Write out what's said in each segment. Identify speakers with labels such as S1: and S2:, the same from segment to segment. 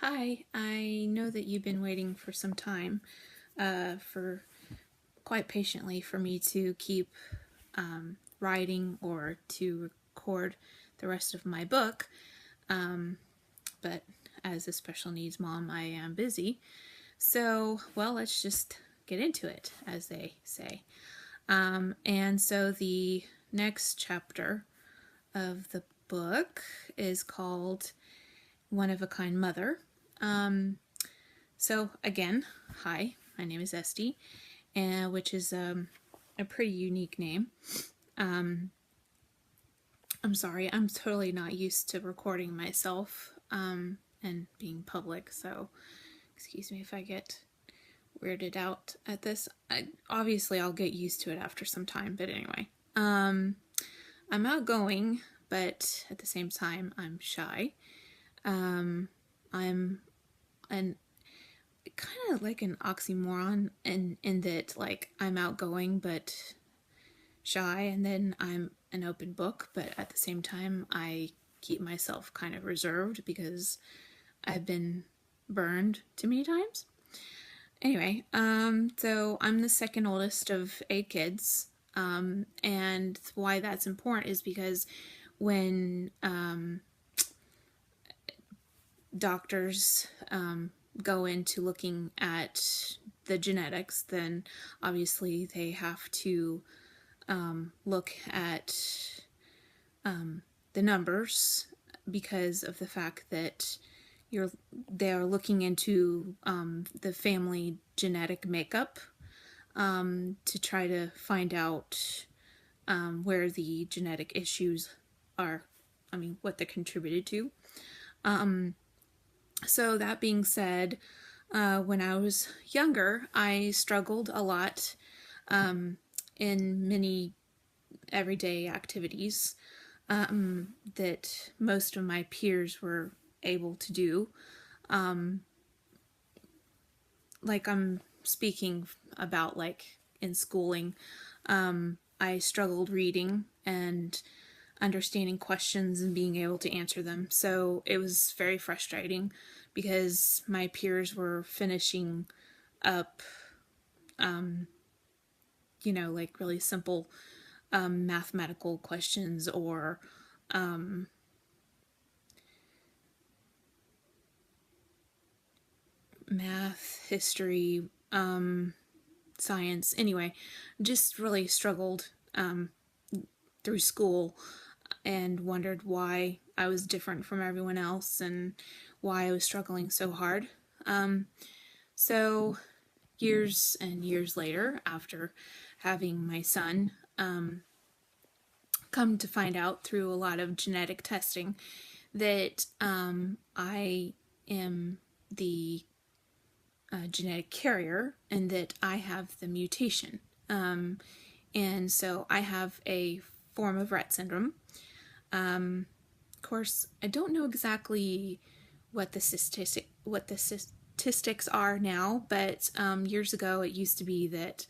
S1: Hi, I know that you've been waiting for some time, for quite patiently for me to keep writing or to record the rest of my book, but as a special needs mom, I am busy. So, well, let's just get into it, as they say. And so the next chapter of the book is called One of a Kind Mother. So again, hi, my name is Esty, which is a pretty unique name. I'm sorry, I'm totally not used to recording myself and being public, so excuse me if I get weirded out at this. Obviously, I'll get used to it after some time, but anyway. I'm outgoing, but at the same time, I'm shy. I'm an kind of like an oxymoron in that, like, I'm outgoing but shy, and then I'm an open book, but at the same time I keep myself kind of reserved because I've been burned too many times. Anyway, so I'm the second oldest of 8 kids, and why that's important is because when doctors go into looking at the genetics, then obviously they have to look at the numbers because of the fact that they're looking into the family genetic makeup to try to find out where the genetic issues are, what they contributed to. So that being said, when I was younger, I struggled a lot in many everyday activities that most of my peers were able to do. Like, I'm speaking about, like, in schooling, I struggled reading and understanding questions and being able to answer them. So it was very frustrating because my peers were finishing up, like really simple mathematical questions or math, history, science. Anyway, just really struggled through school and wondered why I was different from everyone else and why I was struggling so hard. So years and years later, after having my son, come to find out through a lot of genetic testing that I am the genetic carrier and that I have the mutation. And so I have a form of Rett syndrome. Of course, I don't know exactly what the statistics are now, but years ago it used to be that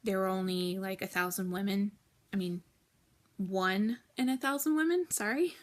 S1: there were only like 1,000 women. I mean, 1 in 1,000 women. Sorry,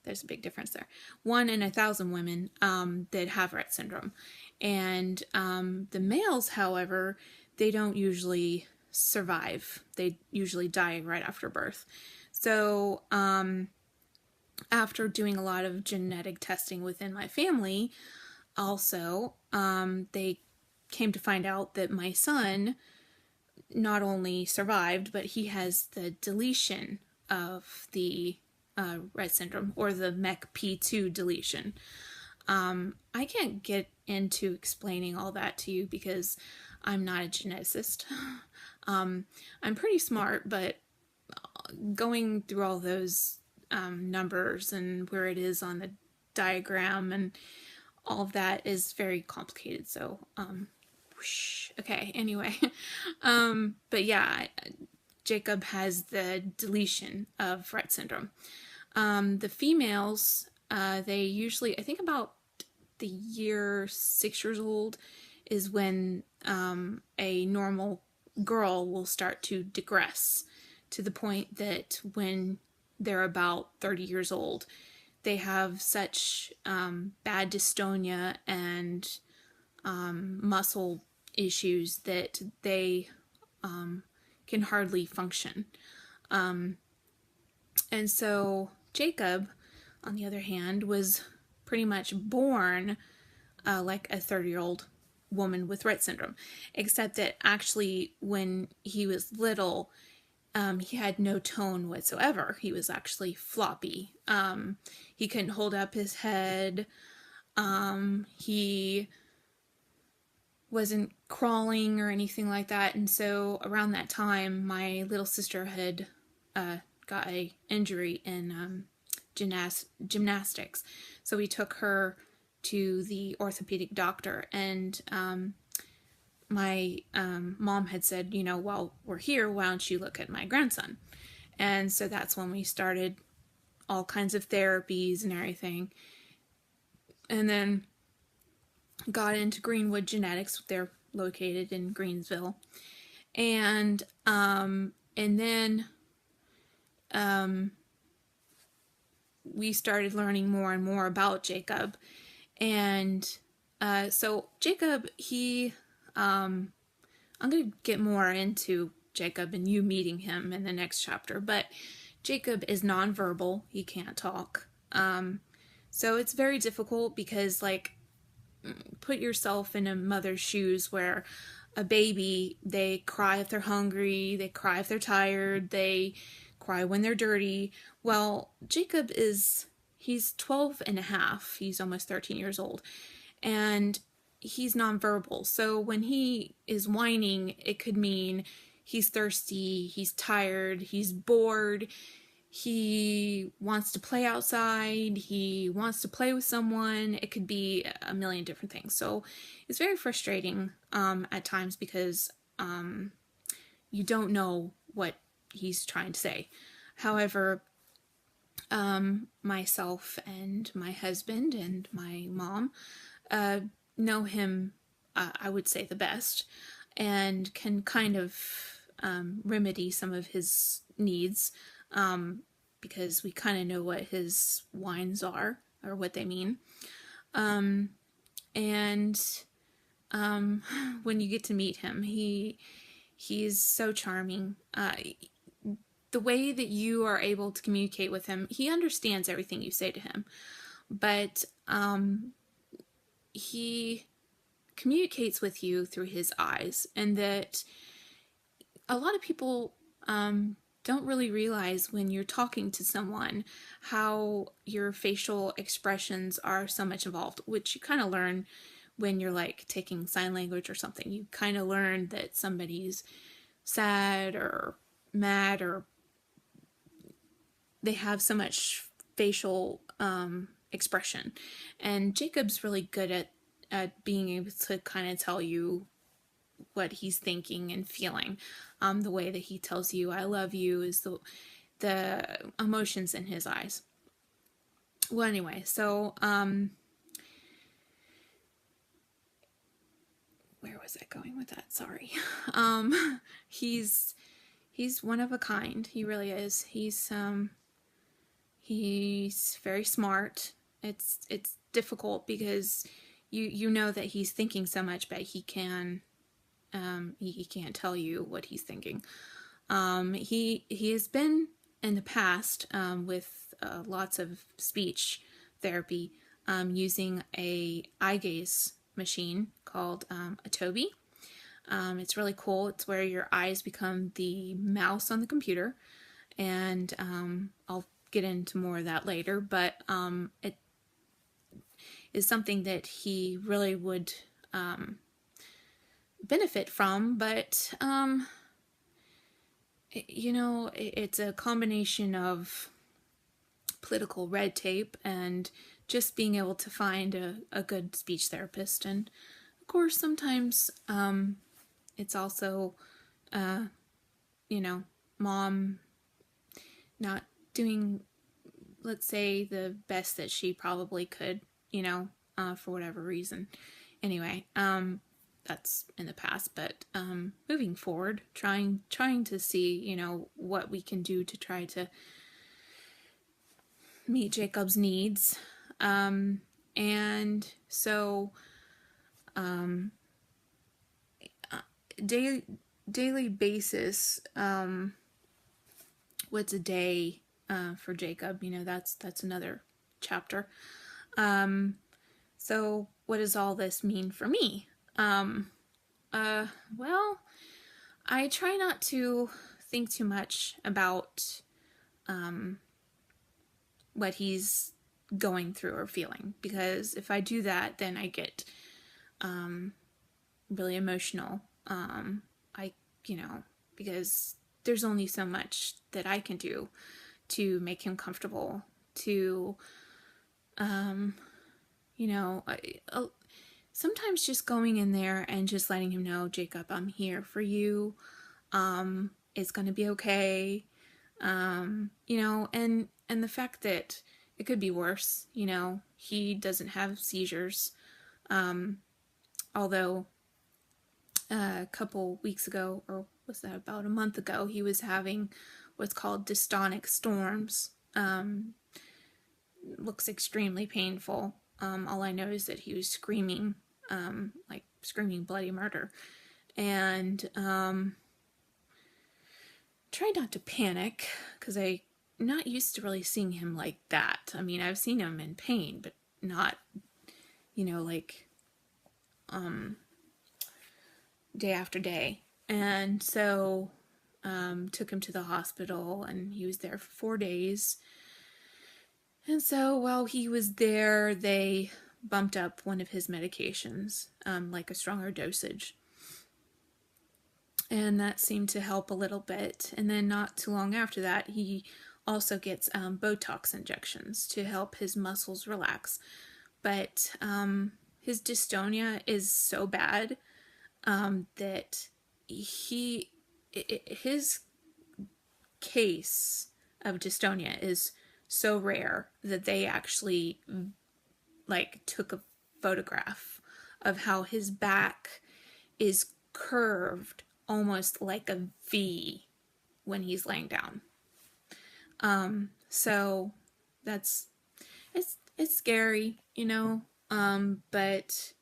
S1: there's a big difference there. 1 in 1,000 women that have Rett syndrome, and the males, however, they don't usually survive. They usually die right after birth. So after doing a lot of genetic testing within my family, also, they came to find out that my son not only survived, but he has the deletion of the Rett syndrome, or the MECP2 deletion. I can't get into explaining all that to you because I'm not a geneticist. I'm pretty smart, but going through all those numbers and where it is on the diagram and all of that is very complicated. So, okay, anyway. But yeah, Jacob has the deletion of Rett syndrome. The females, they usually, I think about the year 6 years old is when a normal girl will start to digress to the point that when they're about 30 years old, they have such bad dystonia and muscle issues that they can hardly function. And so Jacob, on the other hand, was pretty much born like a 30-year-old woman with Rett syndrome, except that actually when he was little, he had no tone whatsoever. He was actually floppy. He couldn't hold up his head. He wasn't crawling or anything like that. And so around that time, my little sister had got a injury in gymnastics. So we took her to the orthopedic doctor, and my mom had said, while we're here, why don't you look at my grandson? And so that's when we started all kinds of therapies and everything. And then got into Greenwood Genetics. They're located in Greensville. And then we started learning more and more about Jacob. And so Jacob, I'm going to get more into Jacob and you meeting him in the next chapter, but Jacob is nonverbal. He can't talk. So it's very difficult because, put yourself in a mother's shoes where a baby, they cry if they're hungry, they cry if they're tired, they cry when they're dirty. Well, Jacob he's 12 and a half. He's almost 13 years old. And he's nonverbal. So when he is whining, it could mean he's thirsty, he's tired, he's bored, he wants to play outside, he wants to play with someone. It could be a million different things. So it's very frustrating at times because you don't know what he's trying to say. However, myself and my husband and my mom know him, I would say, the best, and can kind of remedy some of his needs because we kind of know what his whines are or what they mean. And when you get to meet him, he's so charming. The way that you are able to communicate with him, he understands everything you say to him, but he communicates with you through his eyes, and that a lot of people don't really realize when you're talking to someone how your facial expressions are so much involved, which you kind of learn when you're taking sign language or something. You kind of learn that somebody's sad or mad, or they have so much facial expression. And Jacob's really good at being able to kind of tell you what he's thinking and feeling. The way that he tells you I love you is the emotions in his eyes. Well, anyway, so where was I going with that? Sorry. He's one of a kind. He really is. He's very smart. It's difficult because you know that he's thinking so much, but he can't tell you what he's thinking. He has been in the past with lots of speech therapy using a eye gaze machine called a Toby. It's really cool. It's where your eyes become the mouse on the computer, and I'll get into more of that later, but it is something that he really would benefit from, but it's a combination of political red tape and just being able to find a good speech therapist. And of course sometimes it's also mom not doing, let's say, the best that she probably could, for whatever reason. Anyway, that's in the past, but moving forward, trying to see, what we can do to try to meet Jacob's needs. And so daily basis, what's a day for Jacob? That's another chapter. So what does all this mean for me? Well, I try not to think too much about what he's going through or feeling, because if I do that, then I get really emotional. I, because there's only so much that I can do to make him comfortable, to, sometimes just going in there and just letting him know, Jacob, I'm here for you. It's going to be okay. And the fact that it could be worse, he doesn't have seizures. Although a couple weeks ago, or was that about a month ago, he was having what's called dystonic storms. Looks extremely painful. All I know is that he was screaming, like screaming bloody murder. And try not to panic, because I'm not used to really seeing him like that. I mean, I've seen him in pain, but not, like day after day. And so took him to the hospital, and he was there for 4 days. And so while he was there, they bumped up one of his medications, like a stronger dosage. And that seemed to help a little bit. And then not too long after that, he also gets Botox injections to help his muscles relax. But his dystonia is so bad that his case of dystonia is so rare that they actually took a photograph of how his back is curved almost like a V when he's laying down. So it's scary, but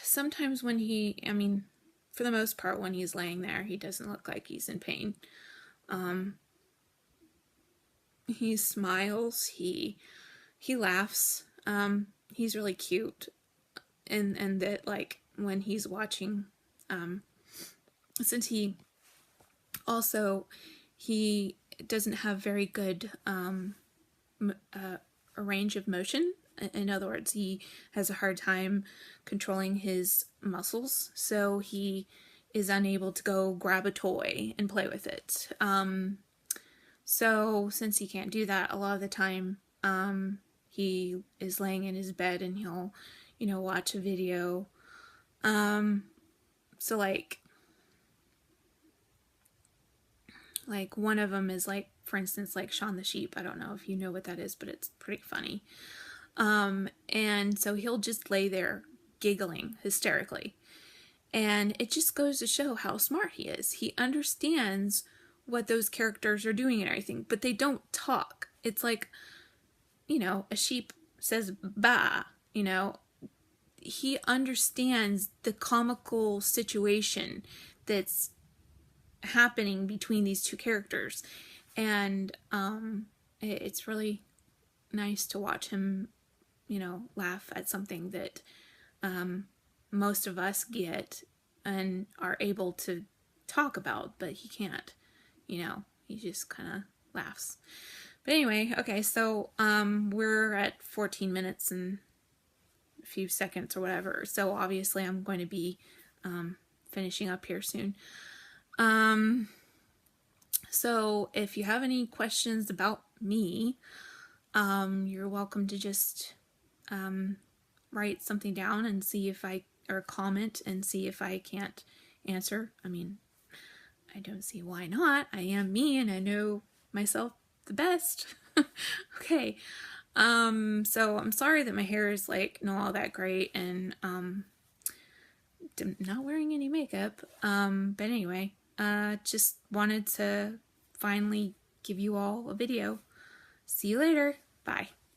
S1: sometimes when for the most part, when he's laying there, he doesn't look like he's in pain. He smiles, he laughs, he's really cute, and that, like, when he's watching, since he doesn't have very good range of motion. In other words, he has a hard time controlling his muscles, so he is unable to go grab a toy and play with it. So since he can't do that, a lot of the time he is laying in his bed and he'll, watch a video. So like one of them is, like, for instance, like Shaun the Sheep. I don't know if you know what that is, but it's pretty funny. And so he'll just lay there giggling hysterically. And it just goes to show how smart he is. He understands what those characters are doing and everything, but they don't talk. It's like, a sheep says ba, he understands the comical situation that's happening between these two characters. And it's really nice to watch him, laugh at something that most of us get and are able to talk about, but he can't. He just kind of laughs. But anyway, okay, so we're at 14 minutes and a few seconds or whatever. So obviously I'm going to be finishing up here soon. So if you have any questions about me, you're welcome to just write something down and see if or comment and see if I can't answer. I mean, I don't see why not. I am me and I know myself the best. Okay. So I'm sorry that my hair is not all that great, and not wearing any makeup. But anyway, just wanted to finally give you all a video, See you later. Bye.